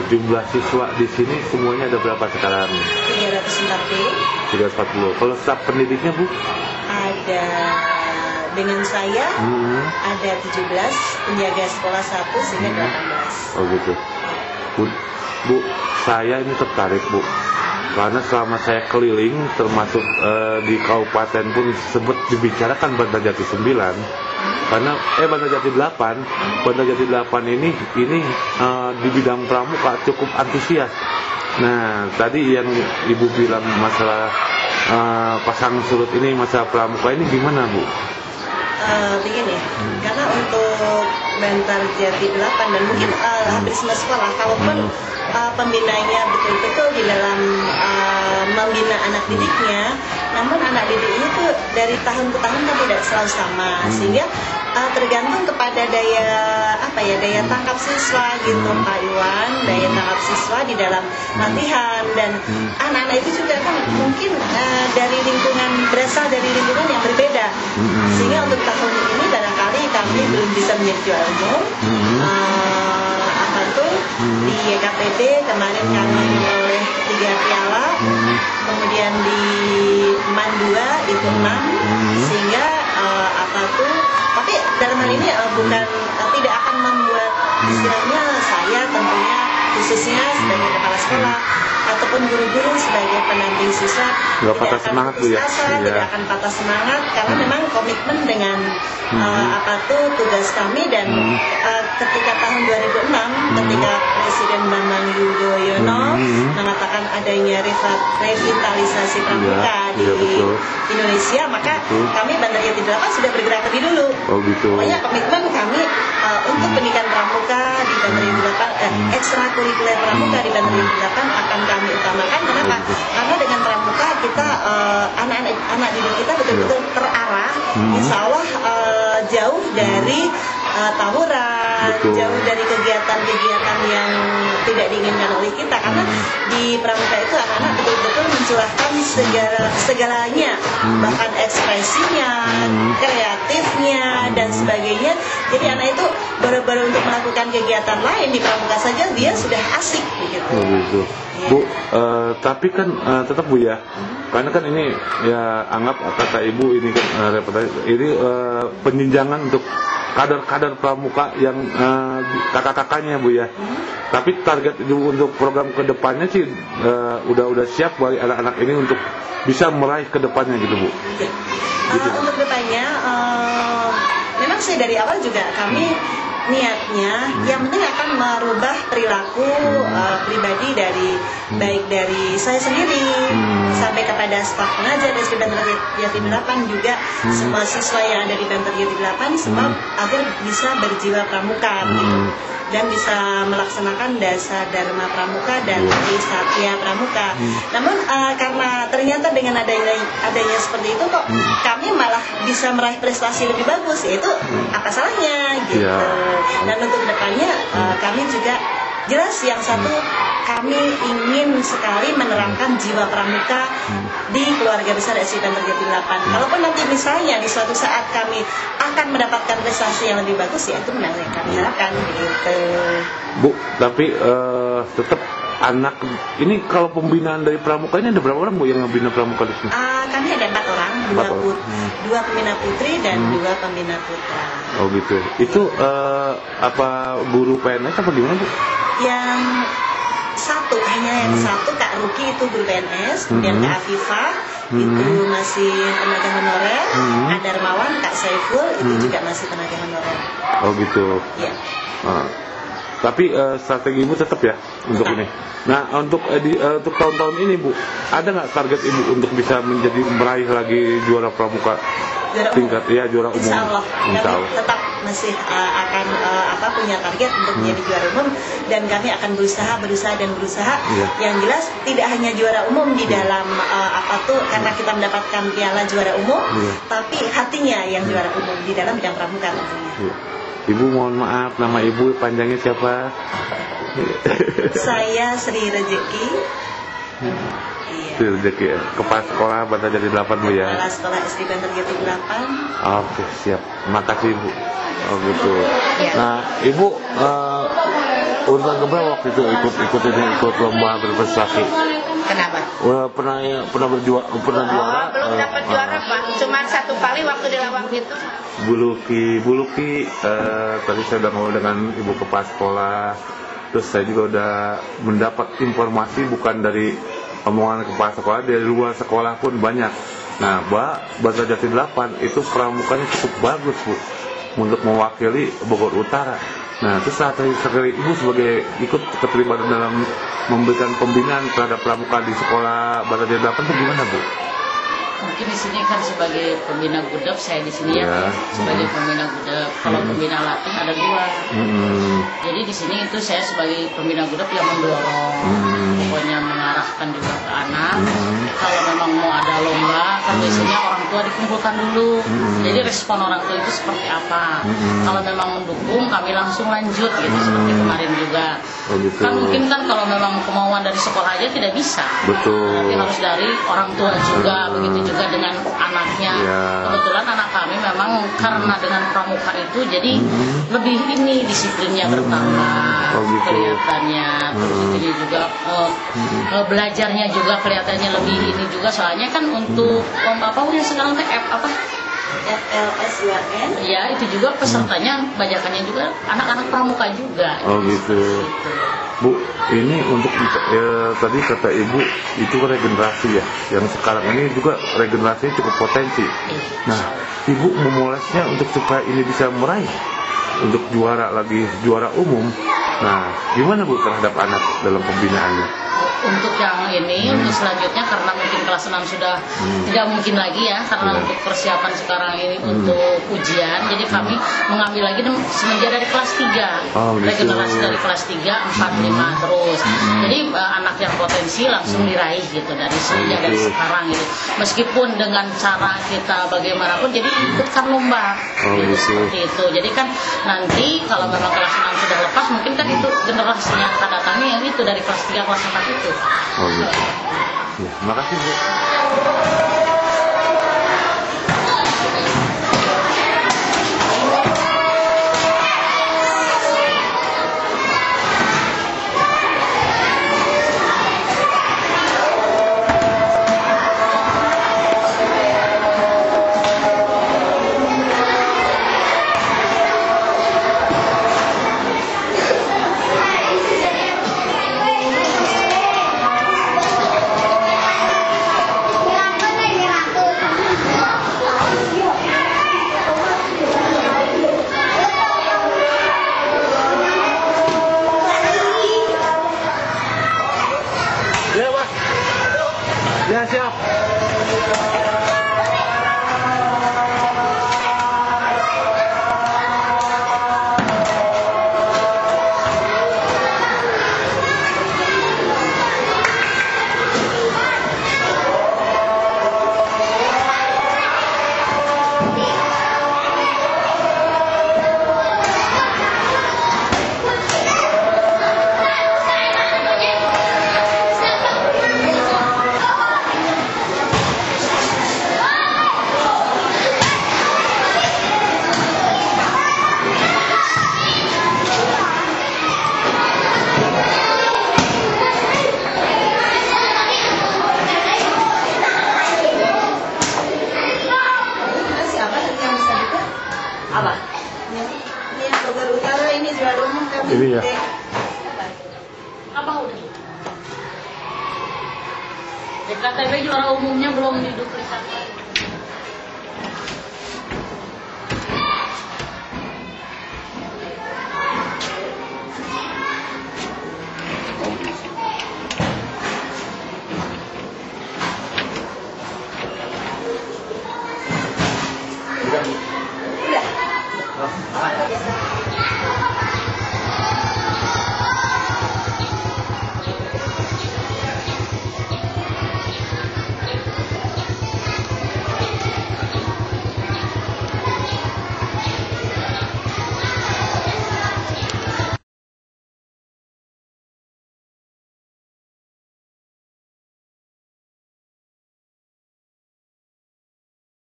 Jumlah siswa di sini semuanya ada berapa sekarang? 340. 340. Kalau staf pendidiknya, Bu? Ada dengan saya ada 17, penjaga sekolah 1 sehingga 18. Oh gitu. Bu, saya ini tertarik, Bu. Karena selama saya keliling, termasuk di kabupaten pun sempat dibicarakan Bantarjati 9. Karena Bantarjati 8, Bantarjati 8 ini di bidang pramuka cukup antusias. Nah, tadi yang Ibu bilang masalah pasang surut ini, masalah pramuka ini gimana, Bu? Begini, karena untuk Bantarjati 8 dan mungkin hampir semua sekolah, kalaupun pembinanya betul-betul di dalam membina anak didiknya, namun anak didiknya itu dari tahun ke tahun kan tidak selalu sama, sehingga tergantung kepada daya tangkap siswa gitu, Pak Iwan, daya tangkap siswa di dalam latihan. Dan anak-anak itu juga kan mungkin berasal dari lingkungan yang berbeda, sehingga untuk tahun ini barangkali kami belum bisa menjadi juara umum. Di YKPD kemarin kami oleh 3 piala, kemudian di MAN 2 itu 6, sehingga tapi dalam hal ini bukan tidak akan membuat istilahnya saya tentunya khususnya sebagai kepala sekolah ataupun guru-guru sebagai pendamping siswa tidak patah semangat, Bu, ya? Tidak akan patah semangat, karena memang komitmen dengan tugas kami. Dan ketika tahun 2006 ketika Presiden Bambang Yudhoyono mengatakan adanya revitalisasi pramuka di Indonesia, maka kami Bantarjati 8 sudah bergerak lebih dulu. Oh gitu. Pokoknya komitmen kami untuk pendidikan pramuka di Bantarjati 8, ekstrakurikuler pramuka di Bantarjati 8 akan kami utamakan. Kenapa? Karena dengan pramuka kita anak didik kita betul-betul terarah, insya Allah jauh dari tawuran, jauh dari kegiatan-kegiatan yang tidak diinginkan oleh kita. Karena di pramuka itu anak-anak betul-betul mencurahkan segalanya, bahkan ekspresinya, kreatifnya, dan sebagainya. Jadi anak itu baru-baru untuk melakukan kegiatan lain di pramuka saja dia sudah asik begitu. Begitu. Ya. Bu, tapi kan tetap, Bu, ya, karena kan ini ya anggap kata Ibu ini kan ini penjenjangan untuk kader-kader pramuka yang kakak-kakaknya, Bu, ya. Tapi target Ibu untuk program kedepannya sih udah siap bagi anak-anak ini untuk bisa meraih kedepannya gitu, Bu. Gitu. Untuk kedepannya memang sih dari awal juga kami niatnya yang penting akan merubah perilaku pribadi baik dari saya sendiri sampai kepada staf pengajar dari Bantarjati 8 juga semua siswa yang ada di Bantarjati 8 semua agar bisa berjiwa pramuka gitu, dan bisa melaksanakan dasar dharma pramuka dan satya pramuka. Namun karena ternyata dengan adanya seperti itu kok kami malah bisa meraih prestasi lebih bagus, yaitu apa salahnya gitu. Dan untuk kedepannya kami juga jelas yang satu, kami ingin sekali menerapkan jiwa pramuka di keluarga besar SD Bantarjati 8. Kalaupun nanti misalnya di suatu saat kami akan mendapatkan prestasi yang lebih bagus, ya itu benar yang kami harapkan gitu. Bu, tapi tetap anak ini kalau pembinaan dari pramuka ini ada berapa orang, Bu, yang ngebina pramuka di sini? Kami ada 4 orang, 2 pembina putri dan 2 pembina putra. Oh gitu. Itu apa guru PNS apa gimana, Bu? Yang satu Kak Ruki itu guru PNS, kemudian Kak Afifah itu masih tenaga honorer, Kak Darmawan, Kak Saiful itu juga masih tenaga honorer. Oh gitu. Ya. Tapi strategi Ibu tetap ya untuk ini. Nah, untuk tahun-tahun ini, Bu, ada nggak target Ibu untuk bisa meraih lagi juara pramuka tingkat juara umum? Insya Allah. Kami tetap masih akan punya target untuk menjadi juara umum, dan kami akan berusaha. Yang jelas tidak hanya juara umum di dalam karena kita mendapatkan piala juara umum, tapi hatinya yang juara umum di dalam bidang pramuka tentunya. Ibu mohon maaf, nama Ibu panjangnya siapa? Saya Sri Rezeki. Sri Rezeki, Kepala Sekolah Bantarjati 8, Bu, ya? Kepala Sekolah SD Bantarjati 8. Oke, siap. Makasih, Bu. Oh gitu. Nah, Ibu urutan keberapa waktu itu ikut lomba berprestasi? Kenapa? Pernah juara? Belum dapat juara Pak, cuma 1 kali waktu di Lawang itu. Bu Luki, tadi saya udah ngomong dengan ibu kepala sekolah, terus saya juga udah mendapat informasi bukan dari omongan kepala sekolah, dari luar sekolah pun banyak. Nah, Banda Jati 8 itu pramukanya cukup bagus Bu, untuk mewakili Bogor Utara. Nah, terus saat sekali Ibu sebagai ikut keterlibatan dalam memberikan pembinaan terhadap pramuka di sekolah Banda Jati 8 itu gimana Bu? Mungkin di sini kan sebagai pembina gudeg, saya di sini ya sebagai pembina gudeg. Kalau pembina latih ada 2. Jadi di sini itu saya sebagai pembina gudeg yang mendorong, pokoknya mengarahkan juga ke anak. Kalau memang mau ada lomba, kan biasanya orang tua dikumpulkan dulu. Jadi respon orang tua itu seperti apa? Kalau memang mendukung, kami langsung lanjut gitu seperti kemarin juga. Oh, gitu. Kan mungkin kan kalau memang kemauan dari sekolah aja tidak bisa. Betul. Tapi harus dari orang tua juga, begitu juga dengan anaknya. Kebetulan anak kami memang karena dengan pramuka itu jadi lebih ini disiplinnya bertambah. Gitu. Kelihatannya. Terus ini juga belajarnya juga kelihatannya lebih ini juga, soalnya kan untuk apa yang sekarang apa? FLSUAN. Ya, itu juga pesertanya bajakannya juga anak-anak pramuka juga. Oh gitu. Bu, ini untuk tadi kata Ibu itu regenerasi ya. Yang sekarang ini juga regenerasinya cukup potensi. Nah, Ibu memulainya untuk supaya ini bisa meraih untuk juara umum. Nah, gimana Bu terhadap anak dalam pembinaannya? Untuk yang ini, untuk selanjutnya karena mungkin kelas 6 sudah tidak mungkin lagi ya, karena untuk persiapan sekarang ini untuk ujian, jadi kami mengambil lagi semenjak dari kelas 3. Regenerasi dari kelas 3, 4, 5 terus. Jadi anak yang potensi langsung diraih gitu semenjak dari sekarang gitu. Meskipun dengan cara kita bagaimanapun, jadi ikutkan lomba gitu, seperti itu. Jadi kan nanti kalau memang kelas 6 sudah lepas, mungkin kan itu generasinya akan datangnya yang itu dari kelas 3, kelas 4 itu. Oh gitu. Ya, makasih Bu. Ya siap. Apa? Ini yang Bogor Utara ini juara umum kami. Ini ya. Apa udah? DKTB juara umumnya belum diduplikasi. Udah.